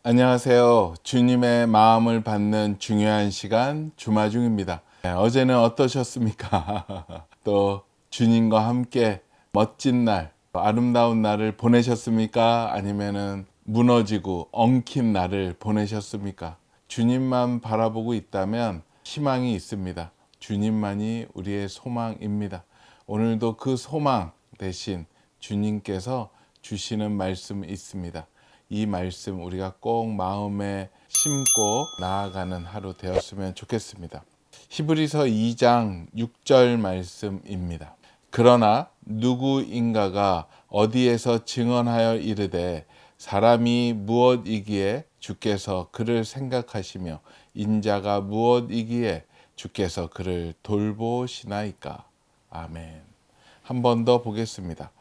안녕하세요. 주님의 마음을 받는 중요한 시간 주마중입니다. 어제는 어떠셨습니까? 또 주님과 함께 멋진 날, 아름다운 날을 보내셨습니까? 아니면은 무너지고 엉킨 날을 보내셨습니까? 주님만 바라보고 있다면 희망이 있습니다. 주님만이 우리의 소망입니다. 오늘도 그 소망 대신 주님께서 주시는 말씀이 있습니다. 이 말씀 우리가 꼭 마음에 심고 나아가는 하루 되었으면 좋겠습니다. 히브리서 2장 6절 말씀입니다. 그러나 누구인가가 어디에서 증언하여 이르되 사람이 무엇이기에 주께서 그를 생각하시며 인자가 무엇이기에 주께서 그를 돌보시나이까. 아멘. 한 번 더 보겠습니다.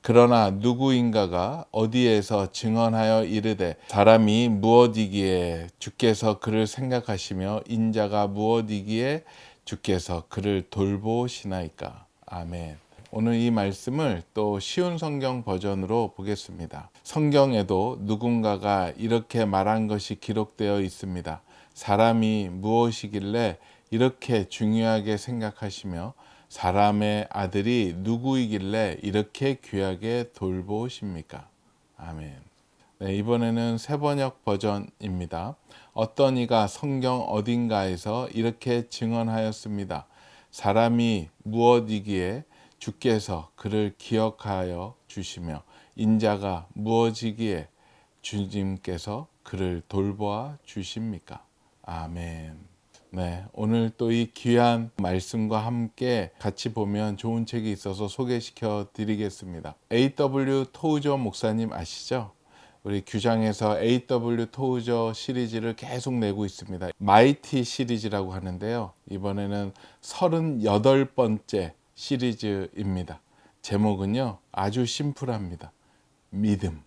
그러나 누구인가가 어디에서 증언하여 이르되 사람이 무엇이기에 주께서 그를 생각하시며 인자가 무엇이기에 주께서 그를 돌보시나이까. 아멘. 오늘 이 말씀을 또 쉬운 성경 버전으로 보겠습니다. 성경에도 누군가가 이렇게 말한 것이 기록되어 있습니다. 사람이 무엇이길래 이렇게 중요하게 생각하시며 사람의 아들이 누구이길래 이렇게 귀하게 돌보십니까? 아멘. 네, 이번에는 새번역 버전입니다. 어떤 이가 성경 어딘가에서 이렇게 증언하였습니다. 사람이 무엇이기에 주께서 그를 기억하여 주시며 인자가 무엇이기에 주님께서 그를 돌보아 주십니까? 아멘. 네, 오늘 또 이 귀한 말씀과 함께 같이 보면 좋은 책이 있어서 소개시켜 드리겠습니다. A.W. 토우저 목사님 아시죠? 우리 규장에서 A.W. 토우저 시리즈를 계속 내고 있습니다. 마이티 시리즈라고 하는데요. 이번에는 38번째 시리즈입니다. 제목은요, 아주 심플합니다. 믿음.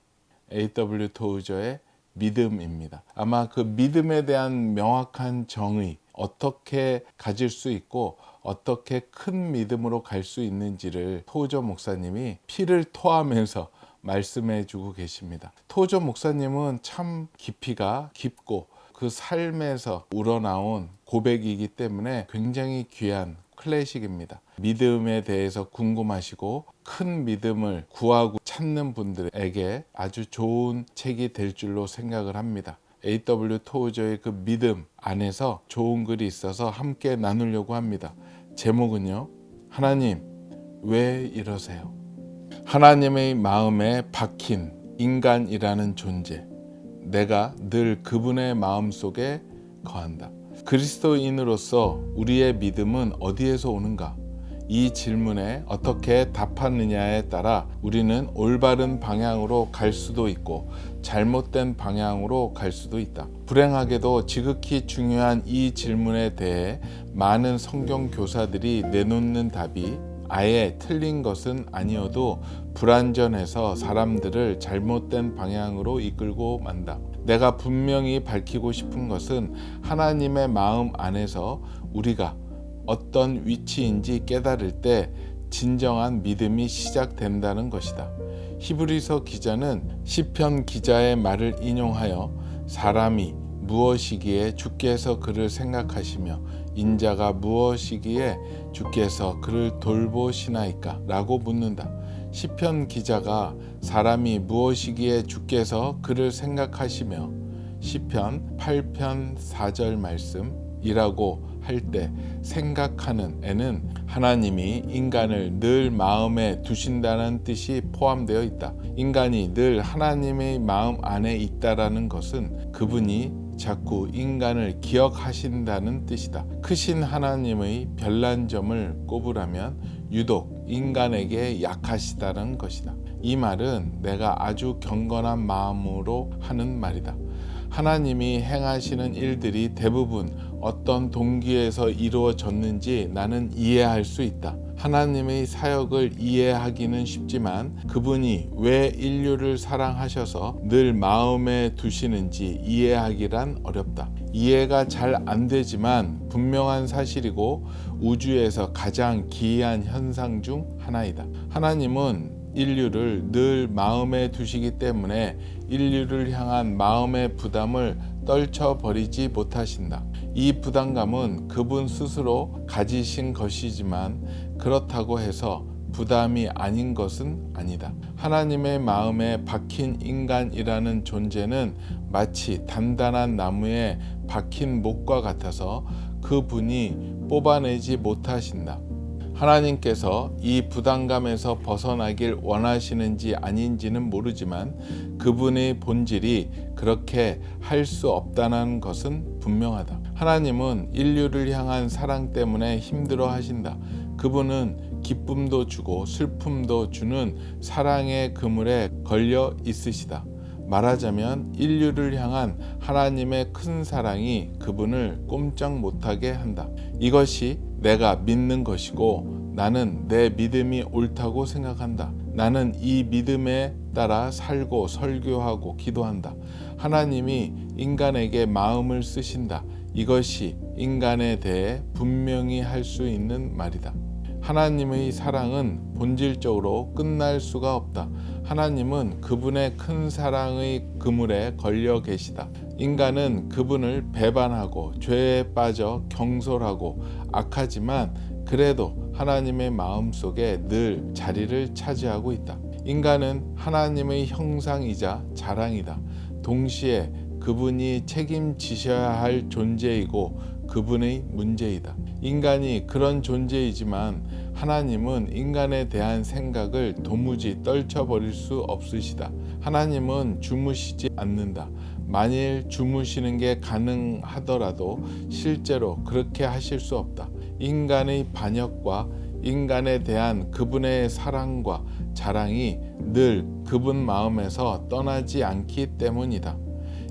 A.W. 토우저의 믿음입니다. 아마 그 믿음에 대한 명확한 정의, 어떻게 가질 수 있고 어떻게 큰 믿음으로 갈 수 있는지를 토우저 목사님이 피를 토하면서 말씀해 주고 계십니다. 토우저 목사님은 참 깊이가 깊고 그 삶에서 우러나온 고백이기 때문에 굉장히 귀한 클래식입니다. 믿음에 대해서 궁금하시고 큰 믿음을 구하고 찾는 분들에게 아주 좋은 책이 될 줄로 생각을 합니다. A.W. 토우저의 그 믿음 안에서 좋은 글이 있어서 함께 나누려고 합니다. 제목은요, 하나님 왜 이러세요? 하나님의 마음에 박힌 인간이라는 존재, 내가 늘 그분의 마음속에 거한다. 그리스도인으로서 우리의 믿음은 어디에서 오는가? 이 질문에 어떻게 답하느냐에 따라 우리는 올바른 방향으로 갈 수도 있고 잘못된 방향으로 갈 수도 있다. 불행하게도 지극히 중요한 이 질문에 대해 많은 성경 교사들이 내놓는 답이 아예 틀린 것은 아니어도 불완전해서 사람들을 잘못된 방향으로 이끌고 만다. 내가 분명히 밝히고 싶은 것은 하나님의 마음 안에서 우리가 어떤 위치인지 깨달을 때 진정한 믿음이 시작된다는 것이다. 히브리서 기자는 시편 기자의 말을 인용하여 사람이 무엇이기에 주께서 그를 생각하시며 인자가 무엇이기에 주께서 그를 돌보시나이까? 라고 묻는다. 시편 기자가 사람이 무엇이기에 주께서 그를 생각하시며 시편 8편 4절 말씀이라고 할 때 생각하는 에는 하나님이 인간을 늘 마음에 두신다는 뜻이 포함되어 있다. 인간이 늘 하나님의 마음 안에 있다라는 것은 그분이 자꾸 인간을 기억하신다는 뜻이다. 크신 하나님의 별난 점을 꼽으라면 유독 인간에게 약하시다는 것이다. 이 말은 내가 아주 경건한 마음으로 하는 말이다. 하나님이 행하시는 일들이 대부분 어떤 동기에서 이루어졌는지 나는 이해할 수 있다. 하나님의 사역을 이해하기는 쉽지만 그분이 왜 인류를 사랑하셔서 늘 마음에 두시는지 이해하기란 어렵다. 이해가 잘 안 되지만 분명한 사실이고 우주에서 가장 기이한 현상 중 하나이다. 하나님은 인류를 늘 마음에 두시기 때문에 인류를 향한 마음의 부담을 떨쳐버리지 못하신다. 이 부담감은 그분 스스로 가지신 것이지만 그렇다고 해서 부담이 아닌 것은 아니다. 하나님의 마음에 박힌 인간이라는 존재는 마치 단단한 나무에 박힌 목과 같아서 그분이 뽑아내지 못하신다. 하나님께서 이 부담감에서 벗어나길 원하시는지 아닌지는 모르지만 그분의 본질이 그렇게 할 수 없다는 것은 분명하다. 하나님은 인류를 향한 사랑 때문에 힘들어 하신다. 그분은 기쁨도 주고 슬픔도 주는 사랑의 그물에 걸려 있으시다. 말하자면 인류를 향한 하나님의 큰 사랑이 그분을 꼼짝 못하게 한다. 이것이 내가 믿는 것이고 나는 내 믿음이 옳다고 생각한다. 나는 이 믿음에 따라 살고 설교하고 기도한다. 하나님이 인간에게 마음을 쓰신다. 이것이 인간에 대해 분명히 할 수 있는 말이다. 하나님의 사랑은 본질적으로 끝날 수가 없다. 하나님은 그분의 큰 사랑의 그물에 걸려 계시다. 인간은 그분을 배반하고 죄에 빠져 경솔하고 악하지만 그래도 하나님의 마음속에 늘 자리를 차지하고 있다. 인간은 하나님의 형상이자 자랑이다. 동시에 그분이 책임지셔야 할 존재이고 그분의 문제이다. 인간이 그런 존재이지만 하나님은 인간에 대한 생각을 도무지 떨쳐버릴 수 없으시다. 하나님은 주무시지 않는다. 만일 주무시는 게 가능하더라도 실제로 그렇게 하실 수 없다. 인간의 반역과 인간에 대한 그분의 사랑과 자랑이 늘 그분 마음에서 떠나지 않기 때문이다.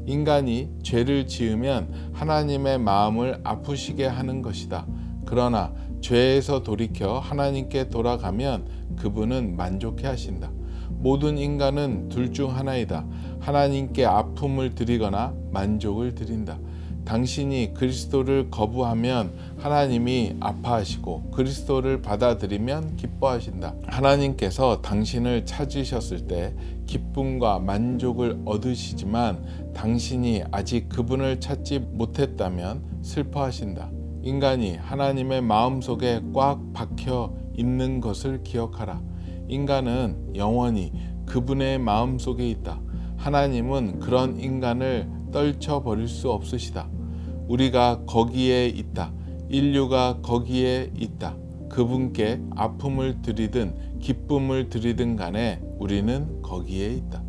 인간이 죄를 지으면 하나님의 마음을 아프시게 하는 것이다. 그러나 죄에서 돌이켜 하나님께 돌아가면 그분은 만족해 하신다. 모든 인간은 둘 중 하나이다. 하나님께 아픔을 드리거나 만족을 드린다. 당신이 그리스도를 거부하면 하나님이 아파하시고 그리스도를 받아들이면 기뻐하신다. 하나님께서 당신을 찾으셨을 때 기쁨과 만족을 얻으시지만 당신이 아직 그분을 찾지 못했다면 슬퍼하신다. 인간이 하나님의 마음속에 꽉 박혀 있는 것을 기억하라. 인간은 영원히 그분의 마음속에 있다. 하나님은 그런 인간을 떨쳐버릴 수 없으시다. 우리가 거기에 있다. 인류가 거기에 있다. 그분께 아픔을 드리든 기쁨을 드리든 간에 우리는 거기에 있다.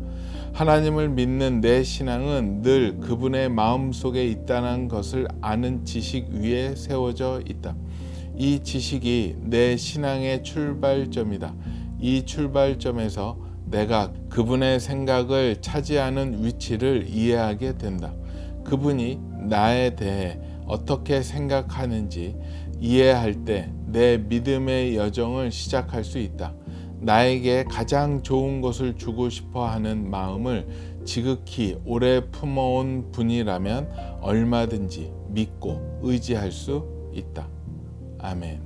하나님을 믿는 내 신앙은 늘 그분의 마음속에 있다는 것을 아는 지식 위에 세워져 있다. 이 지식이 내 신앙의 출발점이다. 이 출발점에서 내가 그분의 생각을 차지하는 위치를 이해하게 된다. 그분이 나에 대해 어떻게 생각하는지 이해할 때 내 믿음의 여정을 시작할 수 있다. 나에게 가장 좋은 것을 주고 싶어 하는 마음을 지극히 오래 품어온 분이라면 얼마든지 믿고 의지할 수 있다. 아멘.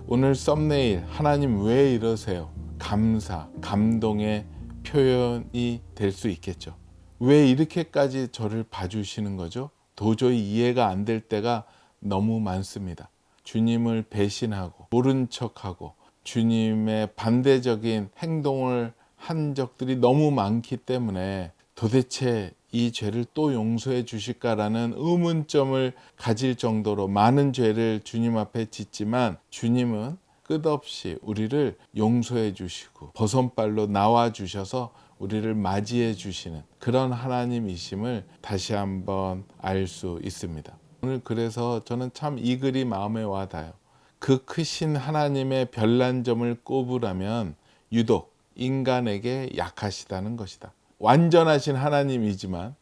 오늘 썸네일 하나님 왜 이러세요? 감사, 감동의 표현이 될 수 있겠죠. 왜 이렇게까지 저를 봐주시는 거죠? 도저히 이해가 안 될 때가 너무 많습니다. 주님을 배신하고 모른 척하고 주님의 반대적인 행동을 한 적들이 너무 많기 때문에 도대체 이 죄를 또 용서해 주실까라는 의문점을 가질 정도로 많은 죄를 주님 앞에 짓지만 주님은 끝없이 우리를 용서해 주시고 버선발로 나와 주셔서 우리를 맞이해 주시는 그런 하나님이심을 다시 한번 알 수 있습니다. 오늘 그래서 저는 참 이 글이 마음에 와 닿아요. 그 크신 하나님의 별난 점을 꼽으라면 유독 인간에게 약하시다는 것이다. 완전하신 하나님이지만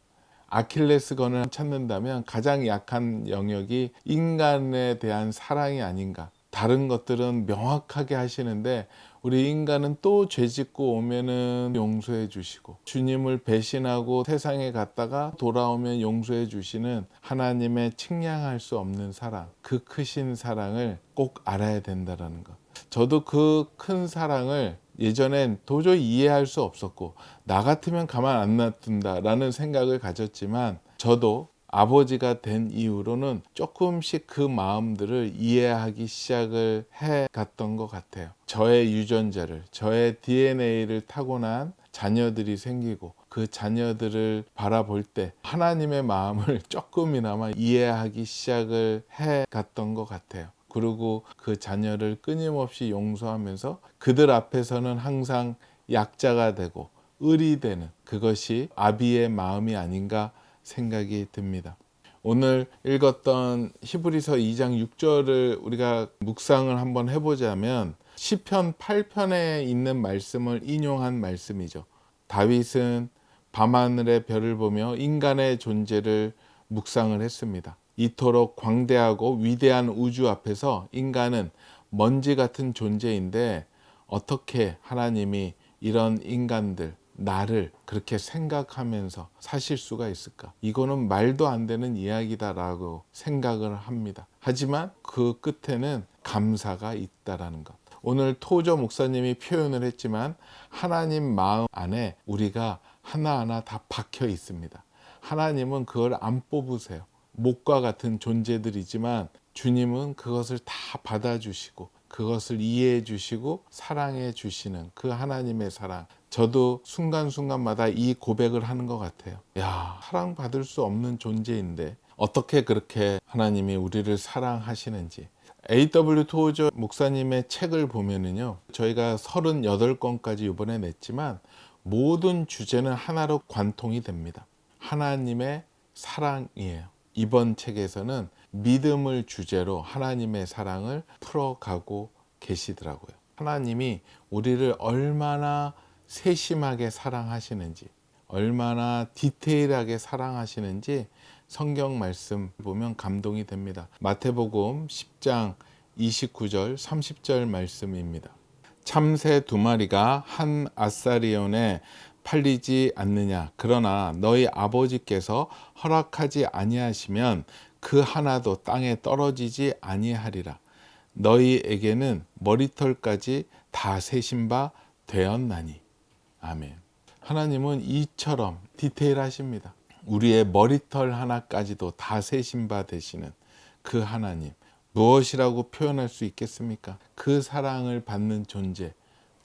아킬레스건을 찾는다면 가장 약한 영역이 인간에 대한 사랑이 아닌가. 다른 것들은 명확하게 하시는데 우리 인간은 또 죄짓고 오면은 용서해 주시고 주님을 배신하고 세상에 갔다가 돌아오면 용서해 주시는 하나님의 측량할 수 없는 사랑, 그 크신 사랑을 꼭 알아야 된다는 것. 저도 그 큰 사랑을 예전엔 도저히 이해할 수 없었고 나 같으면 가만 안 놔둔다라는 생각을 가졌지만 저도 아버지가 된 이후로는 조금씩 그 마음들을 이해하기 시작을 해 갔던 것 같아요. 저의 유전자를, 저의 DNA를 타고난 자녀들이 생기고 그 자녀들을 바라볼 때 하나님의 마음을 조금이나마 이해하기 시작을 해 갔던 것 같아요. 그리고 그 자녀를 끊임없이 용서하면서 그들 앞에서는 항상 약자가 되고 을이 되는, 그것이 아비의 마음이 아닌가 생각이 듭니다. 오늘 읽었던 히브리서 2장 6절을 우리가 묵상을 한번 해보자면 시편 8편에 있는 말씀을 인용한 말씀이죠. 다윗은 밤하늘의 별을 보며 인간의 존재를 묵상을 했습니다. 이토록 광대하고 위대한 우주 앞에서 인간은 먼지 같은 존재인데 어떻게 하나님이 이런 인간들, 나를 그렇게 생각하면서 사실 수가 있을까? 이거는 말도 안 되는 이야기다라고 생각을 합니다. 하지만 그 끝에는 감사가 있다라는 것. 오늘 토저 목사님이 표현을 했지만 하나님 마음 안에 우리가 하나하나 다 박혀 있습니다. 하나님은 그걸 안 뽑으세요. 목과 같은 존재들이지만 주님은 그것을 다 받아주시고 그것을 이해해 주시고 사랑해 주시는 그 하나님의 사랑. 저도 순간순간마다 이 고백을 하는 것 같아요. 야, 사랑받을 수 없는 존재인데 어떻게 그렇게 하나님이 우리를 사랑하시는지. A.W. 토저 목사님의 책을 보면은요, 저희가 38권까지 이번에 냈지만 모든 주제는 하나로 관통이 됩니다. 하나님의 사랑이에요. 이번 책에서는 믿음을 주제로 하나님의 사랑을 풀어가고 계시더라고요. 하나님이 우리를 얼마나 세심하게 사랑하시는지, 얼마나 디테일하게 사랑하시는지 성경 말씀 보면 감동이 됩니다. 마태복음 10장 29절 30절 말씀입니다. 참새 2마리가 한 아사리온에 팔리지 않느냐. 그러나 너희 아버지께서 허락하지 아니하시면 그 하나도 땅에 떨어지지 아니하리라. 너희에게는 머리털까지 다 세신 바 되었나니. 아멘. 하나님은 이처럼 디테일하십니다. 우리의 머리털 하나까지도 다 세신 바 되시는 그 하나님, 무엇이라고 표현할 수 있겠습니까? 그 사랑을 받는 존재,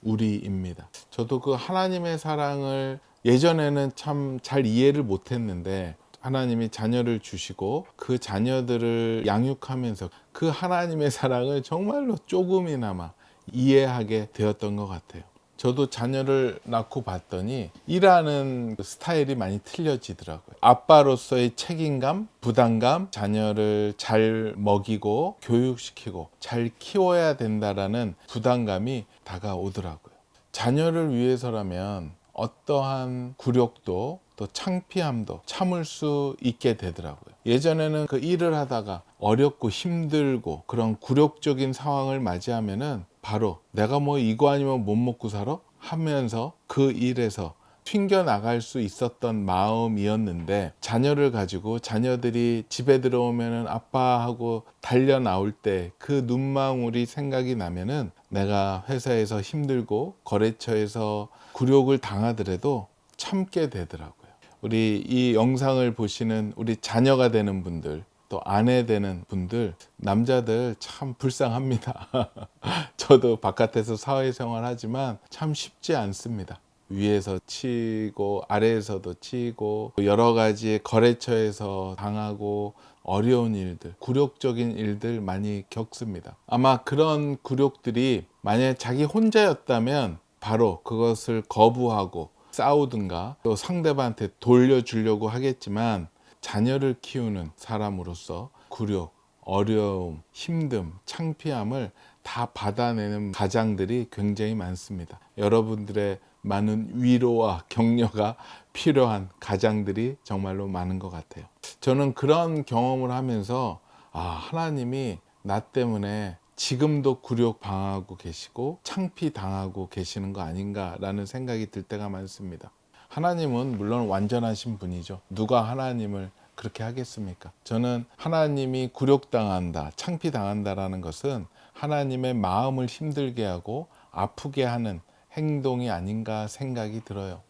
우리입니다. 저도 그 하나님의 사랑을 예전에는 참 잘 이해를 못했는데 하나님이 자녀를 주시고 그 자녀들을 양육하면서 그 하나님의 사랑을 정말로 조금이나마 이해하게 되었던 것 같아요. 저도 자녀를 낳고 봤더니 일하는 스타일이 많이 틀려지더라고요. 아빠로서의 책임감, 부담감, 자녀를 잘 먹이고 교육시키고 잘 키워야 된다라는 부담감이 다가오더라고요. 자녀를 위해서라면 어떠한 굴욕도 또 창피함도 참을 수 있게 되더라고요. 예전에는 그 일을 하다가 어렵고 힘들고 그런 굴욕적인 상황을 맞이하면은 바로 내가 뭐 이거 아니면 못 먹고 살아? 하면서 그 일에서 튕겨나갈 수 있었던 마음이었는데 자녀를 가지고 자녀들이 집에 들어오면은 아빠하고 달려 나올 때 그 눈망울이 생각이 나면은 내가 회사에서 힘들고 거래처에서 굴욕을 당하더라도 참게 되더라고요. 우리 이 영상을 보시는 우리 자녀가 되는 분들, 또 아내 되는 분들, 남자들 참 불쌍합니다. 저도 바깥에서 사회생활 하지만 참 쉽지 않습니다. 위에서 치고 아래에서도 치고 여러 가지 거래처에서 당하고 어려운 일들, 굴욕적인 일들 많이 겪습니다. 아마 그런 굴욕들이 만약에 자기 혼자였다면 바로 그것을 거부하고 싸우든가 또 상대방한테 돌려주려고 하겠지만 자녀를 키우는 사람으로서 굴욕, 어려움, 힘듦, 창피함을 다 받아내는 가장들이 굉장히 많습니다. 여러분들의 많은 위로와 격려가 필요한 가장들이 정말로 많은 것 같아요. 저는 그런 경험을 하면서 하나님이 나 때문에 지금도 굴욕 당하고 계시고 창피 당하고 계시는 거 아닌가라는 생각이 들 때가 많습니다. 하나님은 물론 완전하신 분이죠. 누가 하나님을 그렇게 하겠습니까? 저는 하나님이 굴욕당한다, 창피당한다라는 것은 하나님의 마음을 힘들게 하고 아프게 하는 행동이 아닌가 생각이 들어요.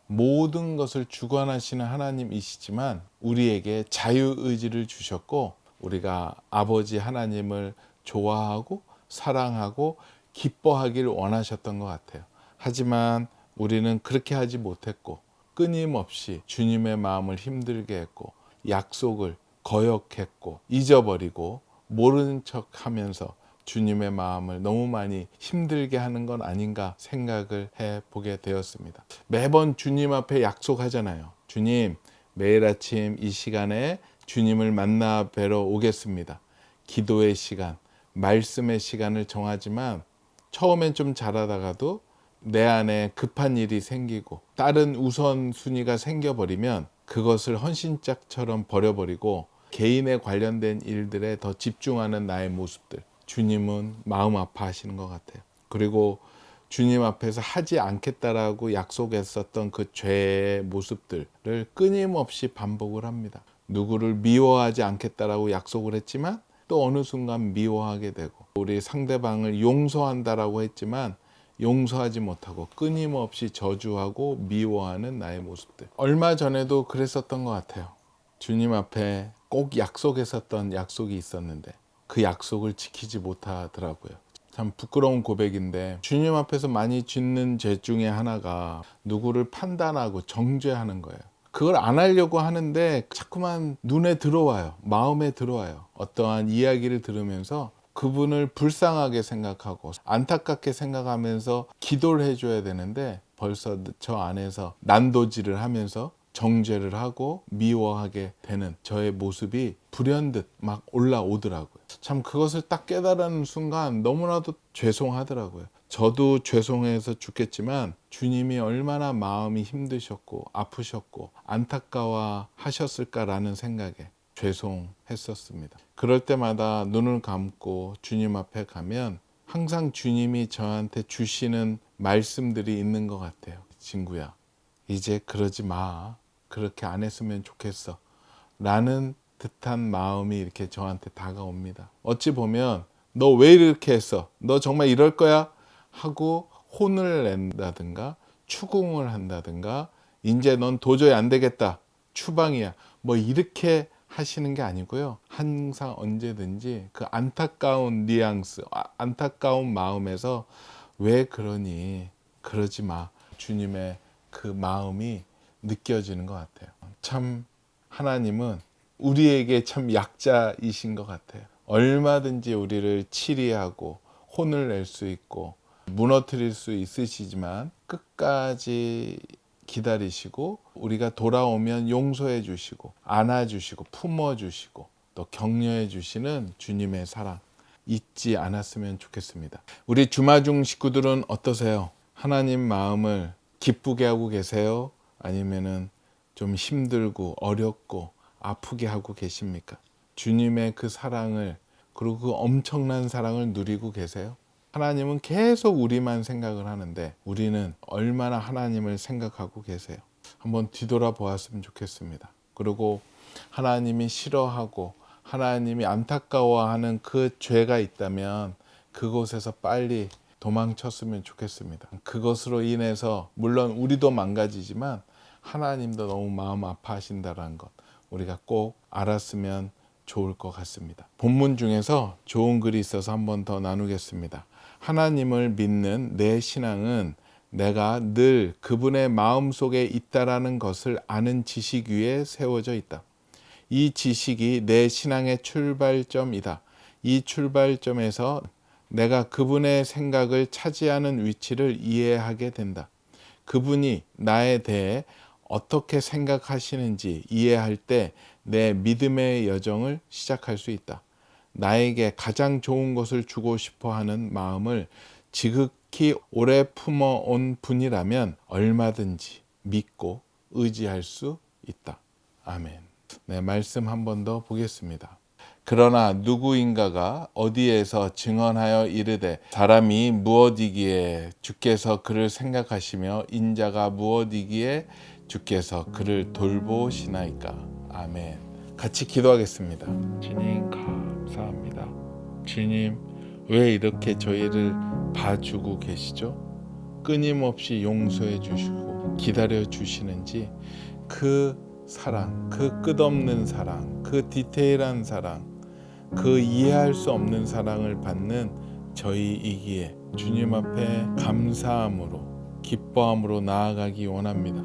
모든 것을 주관하시는 하나님이시지만 우리에게 자유의지를 주셨고 우리가 아버지 하나님을 좋아하고 사랑하고 기뻐하기를 원하셨던 것 같아요. 하지만 우리는 그렇게 하지 못했고 끊임없이 주님의 마음을 힘들게 했고 약속을 거역했고 잊어버리고 모르는 척하면서 주님의 마음을 너무 많이 힘들게 하는 건 아닌가 생각을 해보게 되었습니다. 매번 주님 앞에 약속하잖아요. 주님, 매일 아침 이 시간에 주님을 만나 뵈러 오겠습니다. 기도의 시간, 말씀의 시간을 정하지만 처음엔 좀 잘하다가도 내 안에 급한 일이 생기고 다른 우선순위가 생겨버리면 그것을 헌신짝처럼 버려버리고 개인에 관련된 일들에 더 집중하는 나의 모습들, 주님은 마음 아파하시는 것 같아요. 그리고 주님 앞에서 하지 않겠다라고 약속했었던 그 죄의 모습들을 끊임없이 반복을 합니다. 누구를 미워하지 않겠다라고 약속을 했지만 또 어느 순간 미워하게 되고 우리 상대방을 용서한다라고 했지만 용서하지 못하고 끊임없이 저주하고 미워하는 나의 모습들. 얼마 전에도 그랬었던 것 같아요. 주님 앞에 꼭 약속했었던 약속이 있었는데 그 약속을 지키지 못하더라고요. 참 부끄러운 고백인데 주님 앞에서 많이 짓는 죄 중에 하나가 누구를 판단하고 정죄하는 거예요. 그걸 안 하려고 하는데 자꾸만 눈에 들어와요. 마음에 들어와요. 어떠한 이야기를 들으면서 그분을 불쌍하게 생각하고 안타깝게 생각하면서 기도를 해줘야 되는데 벌써 저 안에서 난도질을 하면서 정죄를 하고 미워하게 되는 저의 모습이 불현듯 막 올라오더라고요. 참 그것을 딱 깨달은 순간 너무나도 죄송하더라고요. 저도 죄송해서 죽겠지만 주님이 얼마나 마음이 힘드셨고 아프셨고 안타까워 하셨을까라는 생각에 죄송했었습니다. 그럴 때마다 눈을 감고 주님 앞에 가면 항상 주님이 저한테 주시는 말씀들이 있는 것 같아요. 친구야, 이제 그러지 마. 그렇게 안 했으면 좋겠어. 라는 듯한 마음이 이렇게 저한테 다가옵니다. 어찌 보면 너 왜 이렇게 했어? 너 정말 이럴 거야? 하고 혼을 낸다든가 추궁을 한다든가 이제 넌 도저히 안 되겠다. 추방이야. 뭐 이렇게 하시는 게 아니고요. 항상 언제든지 그 안타까운 뉘앙스, 안타까운 마음에서 왜 그러니? 그러지 마. 주님의 그 마음이 느껴지는 것 같아요. 참 하나님은 우리에게 참 약자이신 것 같아요. 얼마든지 우리를 치리하고 혼을 낼 수 있고 무너뜨릴 수 있으시지만 끝까지 기다리시고 우리가 돌아오면 용서해 주시고 안아주시고 품어주시고 또 격려해 주시는 주님의 사랑 잊지 않았으면 좋겠습니다. 우리 주마중 식구들은 어떠세요? 하나님 마음을 기쁘게 하고 계세요? 아니면은 좀 힘들고 어렵고 아프게 하고 계십니까? 주님의 그 사랑을 그리고 그 엄청난 사랑을 누리고 계세요? 하나님은 계속 우리만 생각을 하는데 우리는 얼마나 하나님을 생각하고 계세요? 한번 뒤돌아 보았으면 좋겠습니다. 그리고 하나님이 싫어하고 하나님이 안타까워하는 그 죄가 있다면 그곳에서 빨리 도망쳤으면 좋겠습니다. 그것으로 인해서 물론 우리도 망가지지만 하나님도 너무 마음 아파하신다는 것 우리가 꼭 알았으면 좋을 것 같습니다. 본문 중에서 좋은 글이 있어서 한 번 더 나누겠습니다. 하나님을 믿는 내 신앙은 내가 늘 그분의 마음속에 있다라는 것을 아는 지식 위에 세워져 있다. 이 지식이 내 신앙의 출발점이다. 이 출발점에서 내가 그분의 생각을 차지하는 위치를 이해하게 된다. 그분이 나에 대해 어떻게 생각하시는지 이해할 때 내 믿음의 여정을 시작할 수 있다. 나에게 가장 좋은 것을 주고 싶어 하는 마음을 지극히 오래 품어온 분이라면 얼마든지 믿고 의지할 수 있다. 아멘. 네, 말씀 한 번 더 보겠습니다. 그러나 누구인가가 어디에서 증언하여 이르되 사람이 무엇이기에 주께서 그를 생각하시며 인자가 무엇이기에 주께서 그를 돌보시나이까. 아멘. 같이 기도하겠습니다. 주님 감사합니다. 주님 왜 이렇게 저희를 봐주고 계시죠? 끊임없이 용서해 주시고 기다려 주시는지 그 사랑, 그 끝없는 사랑, 그 디테일한 사랑, 그 이해할 수 없는 사랑을 받는 저희이기에 주님 앞에 감사함으로 기뻐함으로 나아가기 원합니다.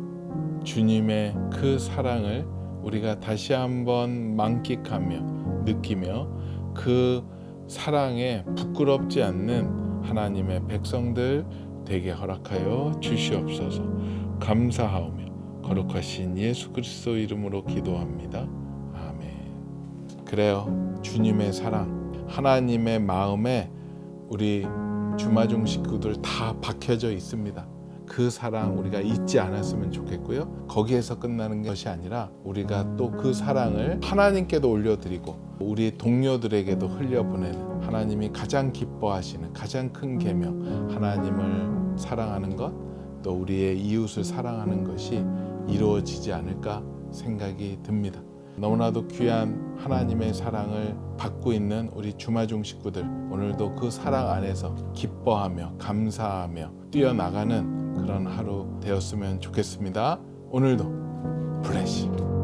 주님의 그 사랑을 우리가 다시 한번 만끽하며 느끼며 그 사랑에 부끄럽지 않는 하나님의 백성들 되게 허락하여 주시옵소서. 감사하오며 거룩하신 예수 그리스도 이름으로 기도합니다. 아멘. 그래요. 주님의 사랑, 하나님의 마음에 우리 주마중 식구들 다 박혀져 있습니다. 그 사랑 우리가 잊지 않았으면 좋겠고요. 거기에서 끝나는 것이 아니라 우리가 또 그 사랑을 하나님께도 올려드리고 우리 동료들에게도 흘려보내는, 하나님이 가장 기뻐하시는 가장 큰 계명, 하나님을 사랑하는 것, 또 우리의 이웃을 사랑하는 것이 이루어지지 않을까 생각이 듭니다. 너무나도 귀한 하나님의 사랑을 받고 있는 우리 주마중 식구들, 오늘도 그 사랑 안에서 기뻐하며 감사하며 뛰어나가는 그런 하루 되었으면 좋겠습니다. 오늘도 블레싱.